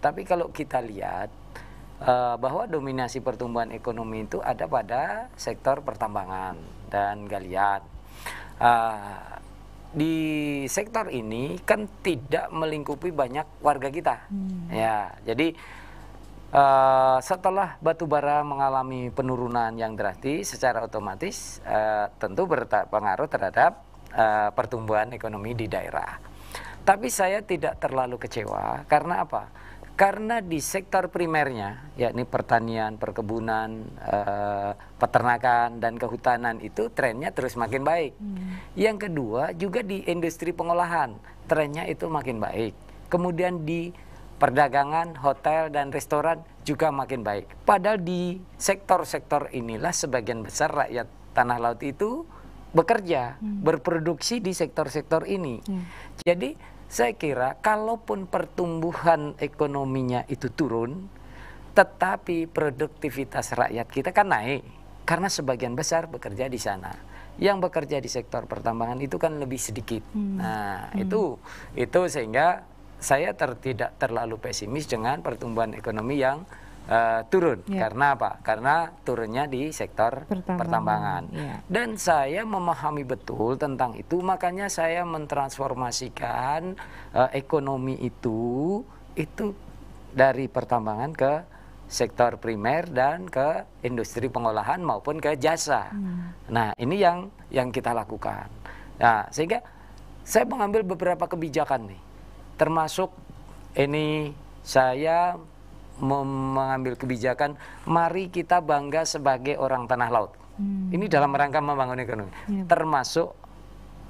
Tapi kalau kita lihat bahwa dominasi pertumbuhan ekonomi itu ada pada sektor pertambangan dan galian. Di sektor ini kan tidak melingkupi banyak warga kita. Ya, jadi setelah batubara mengalami penurunan yang drastis, secara otomatis tentu berpengaruh terhadap pertumbuhan ekonomi di daerah. Tapi saya tidak terlalu kecewa, karena apa? Karena di sektor primernya, yakni pertanian, perkebunan, peternakan, dan kehutanan itu trennya terus makin baik. Yang kedua juga di industri pengolahan, trennya itu makin baik. Kemudian di perdagangan, hotel, dan restoran juga makin baik. Padahal di sektor-sektor inilah sebagian besar rakyat tanah laut itu bekerja, berproduksi di sektor-sektor ini. Jadi saya kira kalaupun pertumbuhan ekonominya itu turun, tetapi produktivitas rakyat kita kan naik. Karena sebagian besar bekerja di sana. Yang bekerja di sektor pertambangan itu kan lebih sedikit. Nah, itu sehingga saya tidak terlalu pesimis dengan pertumbuhan ekonomi yang turun. Karena apa? Karena turunnya di sektor pertambangan. Dan saya memahami betul tentang itu, makanya saya mentransformasikan ekonomi itu dari pertambangan ke sektor primer dan ke industri pengolahan maupun ke jasa. Nah, ini yang kita lakukan. Nah, sehingga saya mengambil beberapa kebijakan nih. Termasuk ini saya mengambil kebijakan, mari kita bangga sebagai orang tanah laut. Ini dalam rangka membangun ekonomi. Termasuk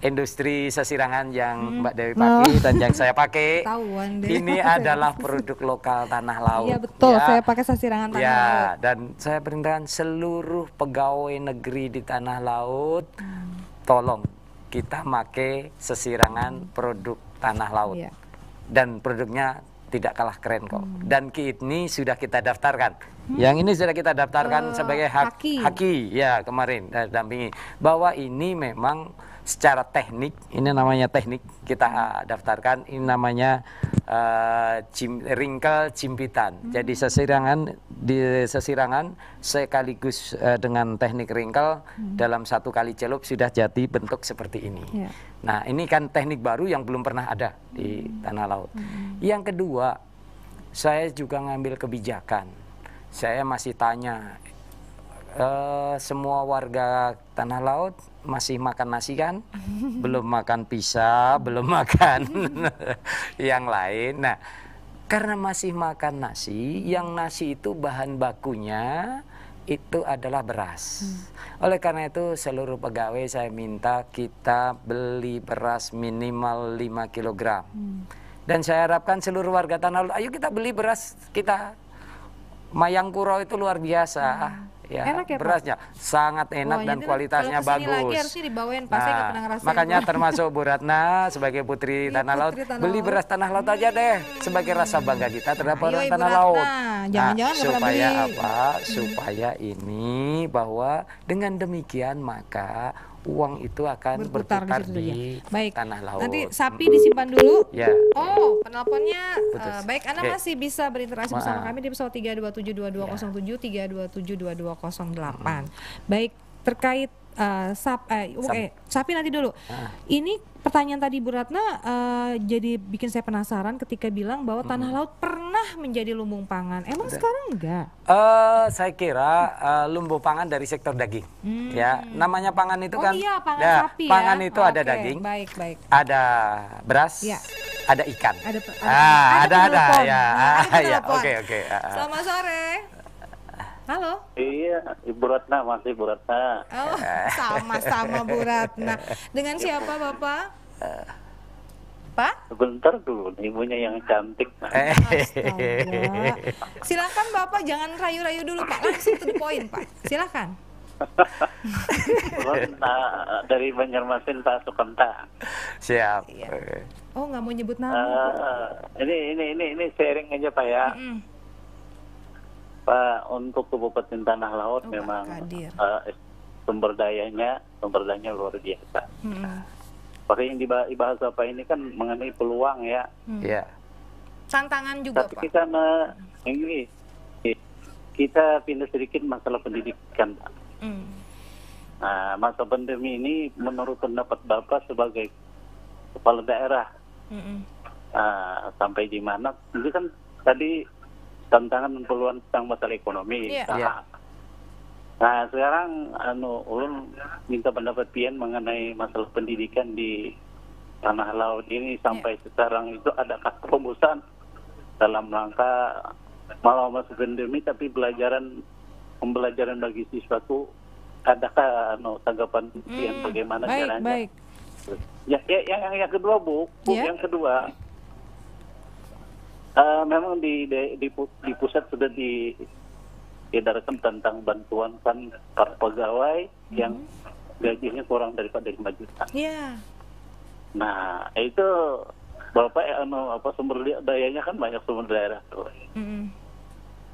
industri sesirangan yang Mbak Dewi pakai dan yang saya pakai. Ini adalah produk lokal tanah laut. Iya betul, saya pakai sesirangan tanah laut. Dan saya perintahkan seluruh pegawai negeri di tanah laut, tolong kita pakai sesirangan produk tanah laut. Dan produknya tidak kalah keren kok. Dan ini sudah kita daftarkan. Yang ini sudah kita daftarkan sebagai haki ya kemarin dampingi, bahwa ini memang secara teknik, ini namanya teknik, kita daftarkan, ini namanya ringkel jimpitan. Jadi sesirangan sekaligus dengan teknik ringkel dalam satu kali celup sudah jadi bentuk seperti ini. Nah, ini kan teknik baru yang belum pernah ada di tanah laut. Yang kedua, saya juga ngambil kebijakan. Saya masih tanya, semua warga tanah laut masih makan nasi kan? Belum makan pisah, belum makan yang lain. Nah, karena masih makan nasi, yang nasi itu bahan bakunya itu adalah beras. Oleh karena itu seluruh pegawai saya minta kita beli beras minimal 5 kg. Dan saya harapkan seluruh warga tanah laut, ayo kita beli beras kita. Mayangkuro itu luar biasa. Ya, enak ya, berasnya Pak? Sangat enak dan kualitasnya bagus. Lagi harusnya dibawain, Pak. Saya nggak pernah ngerasain. Makanya termasuk Bu Ratna sebagai putri tanah laut, beli beras tanah laut aja deh sebagai rasa bangga kita terhadap orang tanah laut. Jangan-jangan supaya apa? Supaya ini bahwa dengan demikian maka uang itu akan berputar di tanah laut. Nanti sapi disimpan dulu. Ya. Oh, penelponnya baik, Anda masih bisa berinteraksi bersama kami di pesawat 3272207, 3272208. Baik, terkait sapi nanti dulu. Ini pertanyaan tadi Bu Ratna jadi bikin saya penasaran ketika bilang bahwa tanah laut pernah menjadi lumbung pangan. Emang sekarang enggak? Saya kira lumbung pangan dari sektor daging. Ya, namanya pangan itu kan. Iya, pangan sapi ya. Pangan itu ada daging. Baik. Ada beras. Ada ikan. Ada ya. Oke. Selamat sore. Halo. Iya, Ibu Ratna, masih Ibu Ratna. Oh, sama-sama Bu Ratna. Dengan siapa Bapak? Pak? Sebentar dulu, ibunya yang cantik. Astaga. Silakan Bapak, jangan rayu-rayu dulu Pak. Langsung to the point Pak. Silakan. Dari Banjarmasin Pak Sukanta. Siap. Oh, nggak mau nyebut nama. Ini sharing aja Pak ya. Pak, untuk Kabupaten Tanah Laut memang sumber dayanya luar biasa. Pakai yang dibahas Pak ini kan mengenai peluang ya. Tantangan juga Tapi Pak. Kita pindah sedikit masalah pendidikan Pak. Nah, masa pandemi ini menurut pendapat Bapak sebagai kepala daerah sampai di mana? Ini kan tadi tantangan dan peluang tentang masalah ekonomi. Nah sekarang ulun minta pendapat Pian mengenai masalah pendidikan di tanah laut ini sampai sekarang itu adakah terobosan dalam rangka malah masuk pandemi tapi pembelajaran bagi siswa itu adakah tanggapan Pian bagaimana caranya? Baik. Yang kedua Bu, yang kedua memang di pusat sudah diedarkan tentang bantuan kan para pegawai yang gajinya kurang daripada 5 juta. Nah, itu Bapak sumber dayanya kan banyak sumber daerah tuh.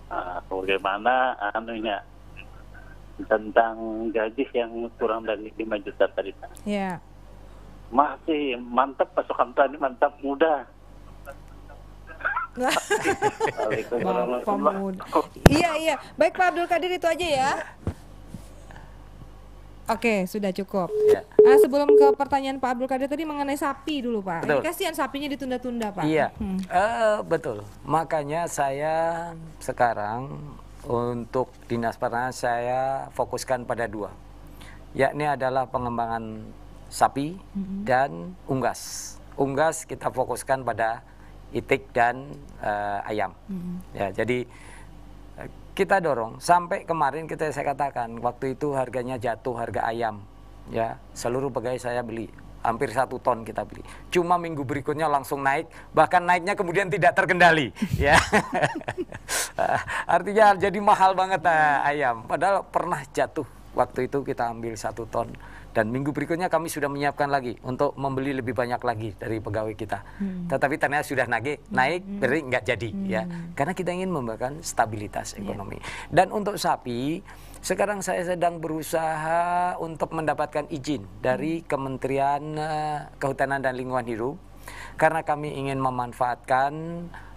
Nah, bagaimana tentang gaji yang kurang dari 5 juta tadi. Masih mantap pasukan tadi, mantap muda. Bapak muda. Iya. Baik Pak Abdul Qadir, itu aja ya. Oke, sudah cukup. Sebelum ke pertanyaan Pak Abdul Qadir tadi mengenai sapi dulu Pak. Ini kasihan sapinya ditunda-tunda Pak. Iya, betul. Makanya saya sekarang untuk Dinas Pertanian saya fokuskan pada 2. Yakni adalah pengembangan sapi dan unggas. Unggas kita fokuskan pada itik dan ayam. Ya, jadi kita dorong sampai kemarin saya katakan waktu itu harganya jatuh harga ayam. Ya, seluruh pegawai saya beli hampir 1 ton kita beli. Cuma minggu berikutnya langsung naik, bahkan naiknya kemudian tidak terkendali. Ya, artinya jadi mahal banget ayam. Padahal pernah jatuh waktu itu kita ambil 1 ton. Dan minggu berikutnya kami sudah menyiapkan lagi untuk membeli lebih banyak lagi dari pegawai kita. Tetapi ternyata sudah naik, berarti nggak jadi ya. Karena kita ingin memberikan stabilitas ekonomi. Dan untuk sapi, sekarang saya sedang berusaha untuk mendapatkan izin dari Kementerian Kehutanan dan Lingkungan Hidup. Karena kami ingin memanfaatkan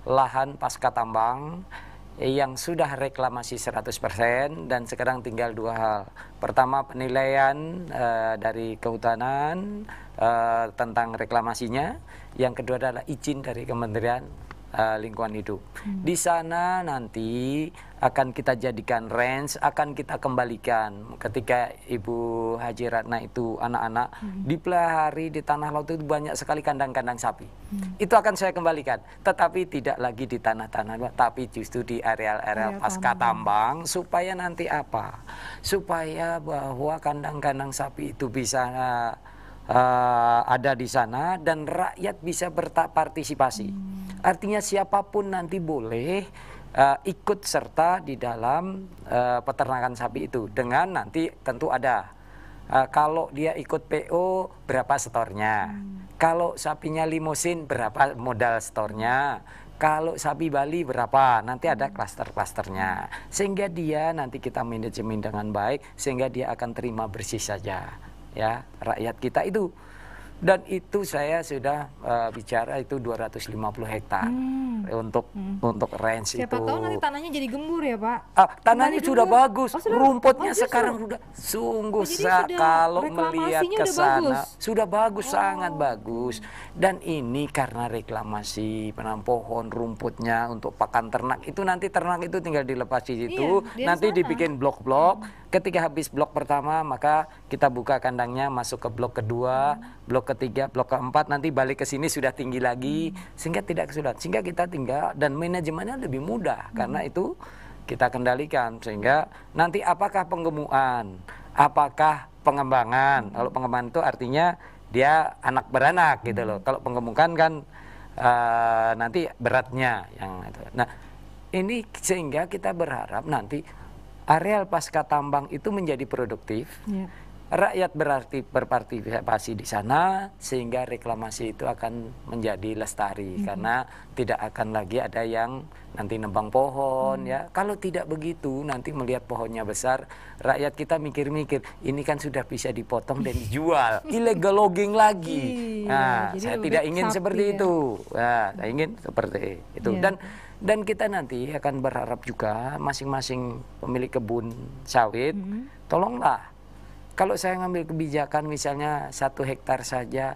lahan pasca tambang yang sudah reklamasi 100% dan sekarang tinggal 2 hal. Pertama, penilaian dari kehutanan tentang reklamasinya. Yang kedua adalah izin dari Kementerian Lingkungan Hidup. Di sana nanti akan kita jadikan range, akan kita kembalikan ketika Ibu Haji Ratna itu anak-anak dipelihara di tanah laut itu banyak sekali kandang-kandang sapi. Itu akan saya kembalikan, tetapi tidak lagi di tanah-tanah, tapi justru di areal-areal pasca tambang supaya nanti apa? Supaya bahwa kandang-kandang sapi itu bisa ada di sana dan rakyat bisa berpartisipasi. Artinya siapapun nanti boleh ikut serta di dalam peternakan sapi itu dengan nanti tentu ada kalau dia ikut PO berapa setornya, kalau sapinya limusin berapa modal setornya, kalau sapi Bali berapa, nanti ada klaster-klasternya sehingga dia nanti kita manajemen dengan baik sehingga dia akan terima bersih saja ya rakyat kita itu. Dan itu saya sudah bicara itu 250 hektar untuk range. Siapa itu. tahu nanti tanahnya jadi gembur ya Pak? Tanahnya sudah bagus, rumputnya sekarang sudah sungguh kalau melihat ke sana sudah bagus, sangat bagus. Dan ini karena reklamasi penanam pohon, rumputnya untuk pakan ternak itu nanti ternak itu tinggal dilepas di situ, nanti dibikin blok-blok. Ketika habis blok pertama maka kita buka kandangnya masuk ke blok kedua, blok ketiga, blok keempat, nanti balik ke sini sudah tinggi lagi sehingga tidak kesulitan, sehingga kita tinggal dan manajemennya lebih mudah karena itu kita kendalikan sehingga nanti apakah penggemukan, apakah pengembangan. Kalau pengembangan itu artinya dia anak beranak gitu loh. Kalau penggemukan kan nanti beratnya yang itu. Nah, ini sehingga kita berharap nanti areal pasca tambang itu menjadi produktif, rakyat berarti berpartisipasi di sana sehingga reklamasi itu akan menjadi lestari karena tidak akan lagi ada yang nanti nebang pohon ya. Kalau tidak begitu nanti melihat pohonnya besar, rakyat kita mikir-mikir ini kan sudah bisa dipotong dan dijual, illegal logging lagi. Nah, saya tidak ingin seperti itu. Nah, saya ingin seperti itu. Dan kita nanti akan berharap juga masing-masing pemilik kebun sawit, tolonglah. Kalau saya ngambil kebijakan misalnya 1 hektar saja,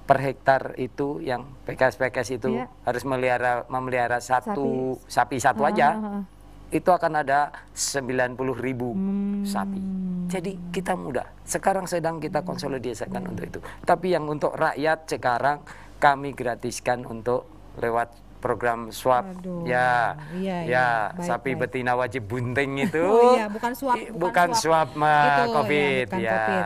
per hektar itu yang PKS itu harus memelihara sapi satu aja, itu akan ada 90.000 sapi. Jadi kita mudah. Sekarang sedang kita konsolidasikan untuk itu. Tapi yang untuk rakyat sekarang kami gratiskan untuk lewat program swab. Sapi betina wajib bunting itu. bukan swab COVID. Bukan COVID,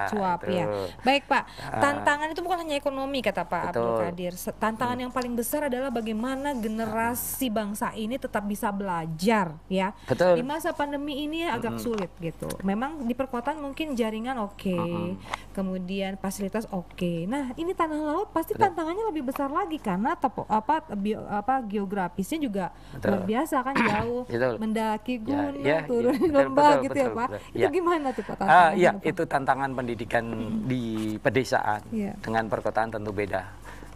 swab ya. Baik Pak, tantangan itu bukan hanya ekonomi kata Pak Abdul Qadir. Tantangan yang paling besar adalah bagaimana generasi bangsa ini tetap bisa belajar ya. Betul. Di masa pandemi ini agak sulit gitu. Memang di perkotaan mungkin jaringan kemudian fasilitas Nah, ini tanah laut pasti tantangannya lebih besar lagi karena geografisnya juga luar biasa kan, jauh, mendaki gunung, turun lembah gitu ya Pak. Itu gimana tuh Pak tantangannya? Itu tantangan pendidikan di pedesaan dengan perkotaan tentu beda.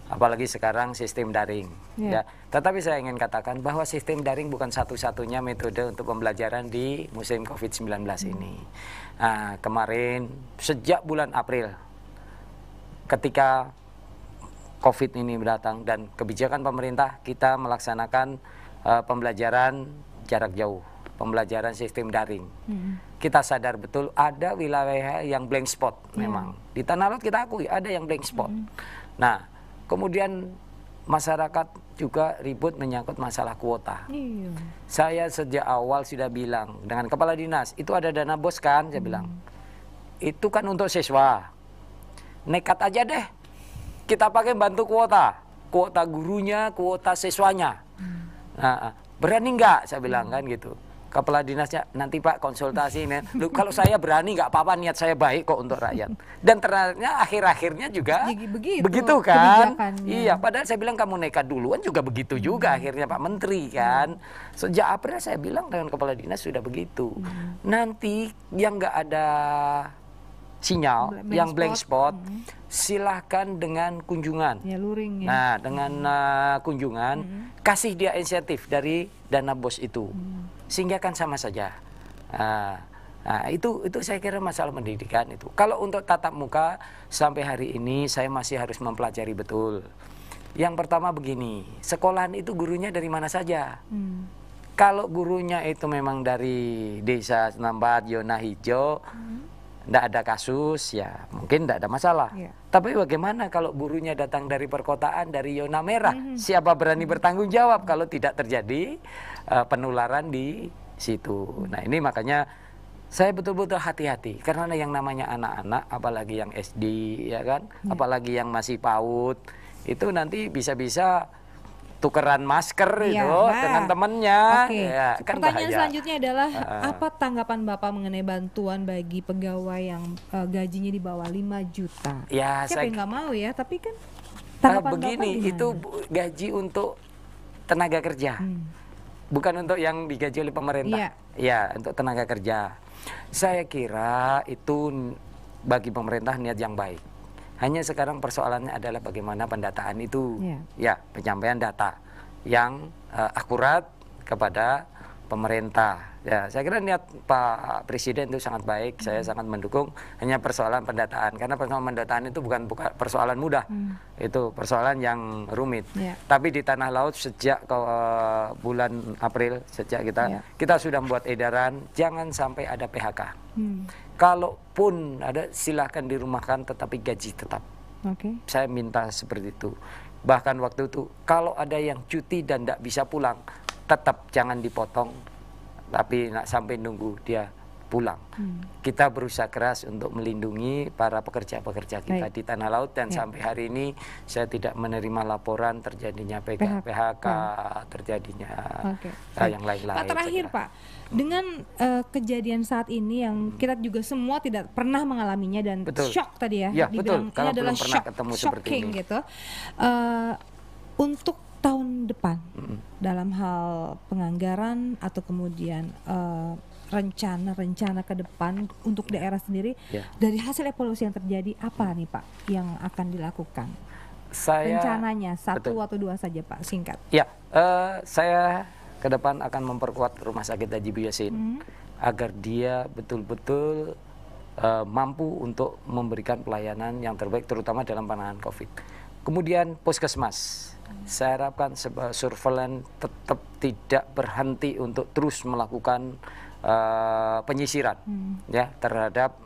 Apalagi sekarang sistem daring. Ya. Tetapi saya ingin katakan bahwa sistem daring bukan satu-satunya metode untuk pembelajaran di musim COVID-19 ini. Nah, kemarin sejak bulan April ketika COVID ini datang dan kebijakan pemerintah, kita melaksanakan pembelajaran jarak jauh, pembelajaran sistem daring. Kita sadar betul ada wilayah yang blank spot memang. Di Tanah Laut kita akui ada yang blank spot. Nah, kemudian masyarakat juga ribut menyangkut masalah kuota. Saya sejak awal sudah bilang dengan kepala dinas, itu ada dana bos kan, saya bilang. Itu kan untuk siswa. Nekat aja deh. Kita pakai bantu kuota gurunya, kuota siswanya. Nah, berani nggak? Saya bilang kan gitu. Kepala dinasnya, nanti Pak konsultasi ini. Kalau saya berani nggak apa-apa, niat saya baik kok untuk rakyat. Dan ternyata akhir-akhirnya juga begitu kan? Iya, padahal saya bilang kamu nekat duluan juga begitu juga akhirnya Pak Menteri kan. Sejak April saya bilang dengan kepala dinas sudah begitu. Nanti yang nggak ada sinyal, yang blank spot, silahkan dengan kunjungan. Nah, dengan kunjungan, kasih dia insentif dari dana bos itu, sehingga kan sama saja. Nah, itu saya kira masalah pendidikan itu. Kalau untuk tatap muka sampai hari ini saya masih harus mempelajari betul. Yang pertama begini, sekolahan itu gurunya dari mana saja. Kalau gurunya itu memang dari desa Senambat, Zona Hijau, tidak ada kasus, ya mungkin tidak ada masalah. Tapi bagaimana kalau gurunya datang dari perkotaan, dari zona merah? Siapa berani bertanggung jawab kalau tidak terjadi penularan di situ? Nah, ini makanya saya betul-betul hati-hati. Karena yang namanya anak-anak, apalagi yang SD, ya kan? Apalagi yang masih PAUD, itu nanti bisa-bisa tukeran masker itu dengan temennya. Ya, kan pertanyaan bahaya. selanjutnya adalah apa tanggapan Bapak mengenai bantuan bagi pegawai yang gajinya di bawah 5 juta? Ya, siapa yang nggak mau ya, tapi kan tanggapan begini, Bapak itu gaji untuk tenaga kerja. Bukan untuk yang digaji oleh pemerintah. Ya, untuk tenaga kerja. Saya kira itu bagi pemerintah niat yang baik. Hanya sekarang persoalannya adalah bagaimana pendataan itu, ya penyampaian data yang akurat kepada pemerintah. Ya, saya kira niat Pak Presiden itu sangat baik, saya sangat mendukung. Hanya persoalan pendataan, karena persoalan pendataan itu bukan persoalan mudah, itu persoalan yang rumit. Tapi di Tanah Laut sejak bulan April, sejak kita sudah membuat edaran, jangan sampai ada PHK. Kalaupun ada, silahkan dirumahkan tetapi gaji tetap. Saya minta seperti itu. Bahkan waktu itu kalau ada yang cuti dan tidak bisa pulang, tetap jangan dipotong, tapi sampai nunggu dia pulang. Kita berusaha keras untuk melindungi para pekerja-pekerja kita di Tanah Laut, dan sampai hari ini saya tidak menerima laporan terjadinya PHK, terjadinya yang lain-lain. Pak, terakhir Pak, dengan kejadian saat ini yang kita juga semua tidak pernah mengalaminya dan shock tadi ya, dibilang ini adalah shocking gitu. Untuk tahun depan dalam hal penganggaran atau kemudian rencana ke depan untuk daerah sendiri, dari hasil evaluasi yang terjadi, apa nih Pak yang akan dilakukan? Rencananya satu atau dua saja Pak, singkat. Ya, saya ke depan akan memperkuat Rumah Sakit Haji Bu Yassin agar dia betul-betul mampu untuk memberikan pelayanan yang terbaik, terutama dalam penanganan COVID. Kemudian puskesmas. Saya harapkan surveillance tetap tidak berhenti untuk terus melakukan penyisiran ya terhadap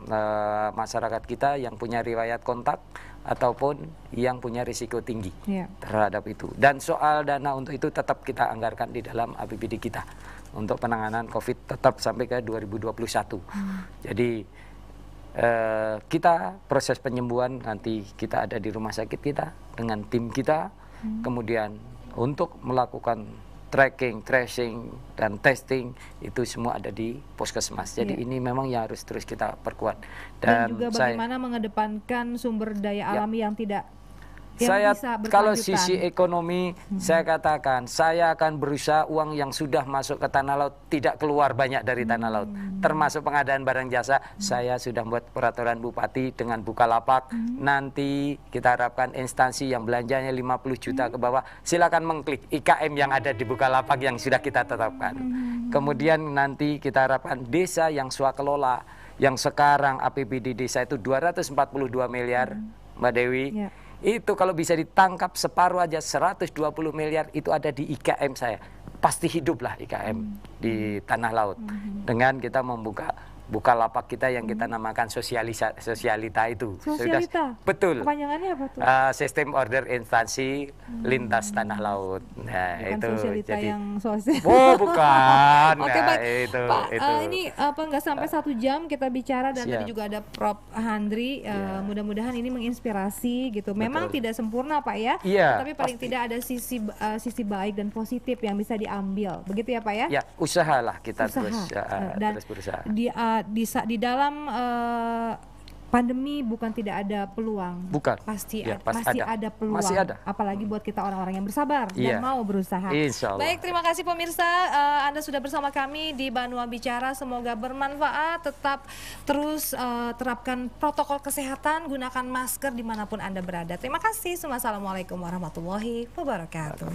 masyarakat kita yang punya riwayat kontak ataupun yang punya risiko tinggi terhadap itu. Dan soal dana untuk itu tetap kita anggarkan di dalam APBD kita untuk penanganan COVID tetap sampai ke 2021. Jadi kita proses penyembuhan nanti kita ada di rumah sakit kita dengan tim kita. Kemudian untuk melakukan tracking, tracing, dan testing itu semua ada di puskesmas. Jadi ini memang yang harus terus kita perkuat. Dan juga bagaimana mengedepankan sumber daya alami yang tidak saya kalau sisi ekonomi saya katakan saya akan berusaha uang yang sudah masuk ke tanah laut tidak keluar banyak dari tanah laut, termasuk pengadaan barang jasa. Saya sudah buat peraturan bupati dengan Bukalapak. Nanti kita harapkan instansi yang belanjanya 50 juta ke bawah silakan mengklik IKM yang ada di Bukalapak yang sudah kita tetapkan. Kemudian nanti kita harapkan desa yang swakelola yang sekarang APBD desa itu 242 miliar, Mbak Dewi. Itu kalau bisa ditangkap separuh aja 120 miliar itu ada di IKM saya. Pasti hiduplah IKM di tanah laut. Dengan kita membuka Bukalapak kita yang kita namakan sosialita itu. Sosialita? Betul. Kepanjangannya apa tuh? Sistem order instansi lintas tanah laut. Nah, bukan itu sosialita jadi yang sosial. Oh, bukan. Oke, nah, Pak. Itu. Ini nggak sampai 1 jam kita bicara dan tadi juga ada Prof. Handri. Mudah-mudahan ini menginspirasi gitu. Memang tidak sempurna, Pak ya. Tapi paling tidak ada sisi baik dan positif yang bisa diambil. Begitu ya, Pak ya? Ya, usahalah kita terus berusaha. Di dalam pandemi bukan tidak ada peluang. Bukan. Masih ada peluang. Masih ada. Apalagi buat kita orang-orang yang bersabar dan mau berusaha. Insya Allah. Baik, terima kasih pemirsa. Anda sudah bersama kami di Banua Bicara. Semoga bermanfaat. Tetap terus terapkan protokol kesehatan. Gunakan masker dimanapun Anda berada. Terima kasih. Assalamualaikum warahmatullahi wabarakatuh.